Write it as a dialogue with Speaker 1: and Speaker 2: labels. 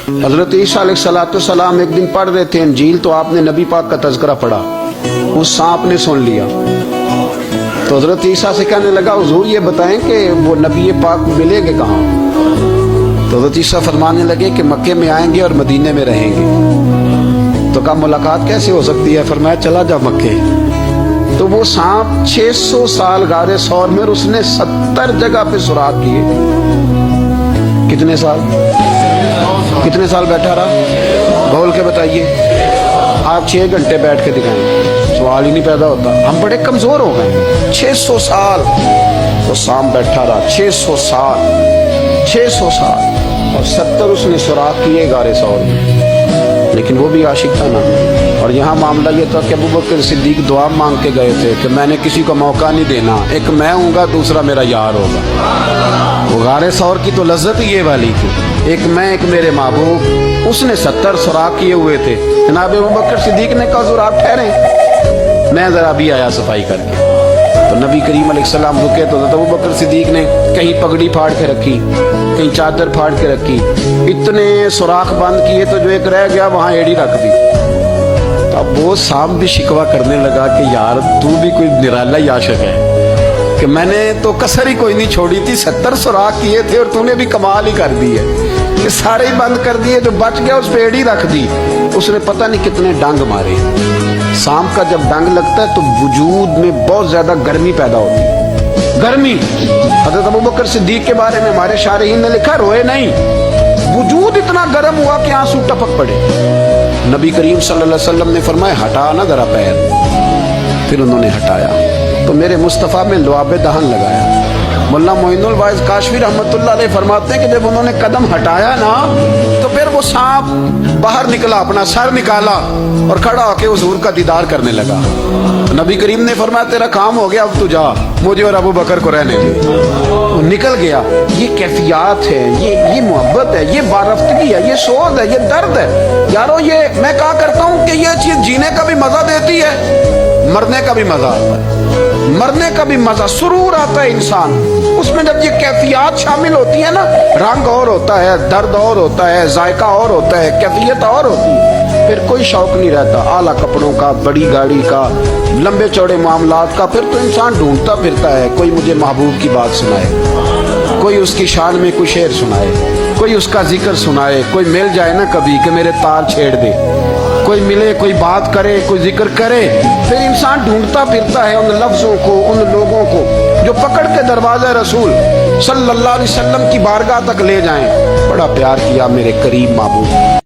Speaker 1: हज़रत ईसा अलैहिस्सलाम एक दिन पढ़ रहे थे इंजील, तो आपने नबी पाक का तज़किरा पढ़ा, उस सांप ने सुन लिया। तो हज़रत ईसा से कहने लगा, हुजूर ये बताएं कि वो नबी पाक मिलेंगे कहाँ? तो हज़रत ईसा फरमाने लगे कि मक्के में आएंगे और मदीने में रहेंगे। तो कहा मुलाकात कैसे हो सकती है? फरमाया चला जा मक्के। तो वो सांप 600 साल गारे सौर में, उसने 70 जगह पे सुराख किए। कितने साल बैठा रहा? बोल के बताइए। आप 6 घंटे बैठ के दिखाएं, सवाल ही नहीं पैदा होता। हम बड़े कमजोर हो गए। 600 साल वो सांप बैठा रहा, 600 साल और 70 उसने सुराख किए गारे सौर में। लेकिन वो भी आशिक था ना। और यहाँ मामला ये था कि अबू बकर सिद्दीक दुआ मांग के गए थे कि मैंने किसी को मौका नहीं देना, एक मैं हूँगा, दूसरा मेरा यार होगा। वो गारे सौर की तो लज्जत ही ये वाली थी, एक मैं एक मेरे महबूब। उसने 70 सुराख किए हुए थे। जनाब अबू बकर सिद्दीक ने कहा हुजूर आप ठहरे, मैं जरा भी आया सफाई करके। तो नबी करीम अलैहिस्सलाम रुके तो अबू बकर सिद्दीक ने कहीं पगड़ी फाड़ के रखी, कहीं चादर फाड़ के रखी, इतने सुराख बंद किए तो जो एक रह गया वहां एड़ी रख दी। तो अब वो सांप भी शिकवा करने लगा कि यार तू भी कोई निराला ही आशिक है कि मैंने तो कसर ही कोई नहीं छोड़ी थी, 70 सुराख किए थे और तूने भी कमाल ही कर दी है कि सारे ही बंद कर दिए, जो बच गया उस पे एड़ी रख दी। उसने पता नहीं कितने डंग मारे। सांप का जब डंग लगता है तो वजूद में बहुत ज्यादा गर्मी पैदा होती है। गर्मी हज़रत अबू बकर सिद्दीक के बारे में हमारे शारहीन ने लिखा, रोए नहीं, वजूद इतना गर्म हुआ कि आंसू टपक पड़े। नबी करीम सल्लल्लाहु अलैहि वसल्लम ने फरमाया हटा ना जरा पैर। फिर उन्होंने हटाया तो मेरे मुस्तफ़ा में लुआबे दहन लगाया। मुल्ला मोइनुल वाइज काशफी रहमतुल्लाह अलैह फरमाते हैं कि जब उन्होंने कदम हटाया ना तो फिर वो सांप बाहर निकला, अपना सर निकाला और खड़ा होकर हुजूर का दीदार करने लगा। नबी करीम ने फरमाया तेरा काम हो गया, अब तू जा, मुझे और अबू बकर को रहने दे। निकल गया। ये कैफियत है, ये मोहब्बत है, ये बारफ्तगी है, ये सोज है, ये दर्द है। यारो ये मैं कहा करता हूँ कि ये चीज जीने का भी मजा देती है, मरने का भी मजा आता है। मरने का भी मजा, सुरूर आता है इंसान उसमें जब ये कैफियत शामिल होती है ना। रंग और होता है, दर्द और होता है, जायका और होता है, कैफियत और होती है। फिर कोई शौक नहीं रहता आला कपड़ों का, बड़ी गाड़ी का, लंबे चौड़े मामलात का। फिर तो इंसान ढूंढता फिरता है, कोई मुझे महबूब की बात सुनाए, कोई उसकी शान में कोई शेर सुनाए, कोई उसका जिक्र सुनाए, कोई मिल जाए ना कभी कि मेरे तार छेड़ दे, कोई मिले, कोई बात करे, कोई जिक्र करे। फिर इंसान ढूंढता फिरता है उन लफ्जों को, उन लोगों को जो पकड़ के दरवाजा रसूल सल्लल्लाहु अलैहि वसल्लम की बारगाह तक ले जाएं। बड़ा प्यार किया मेरे करीम महबूब।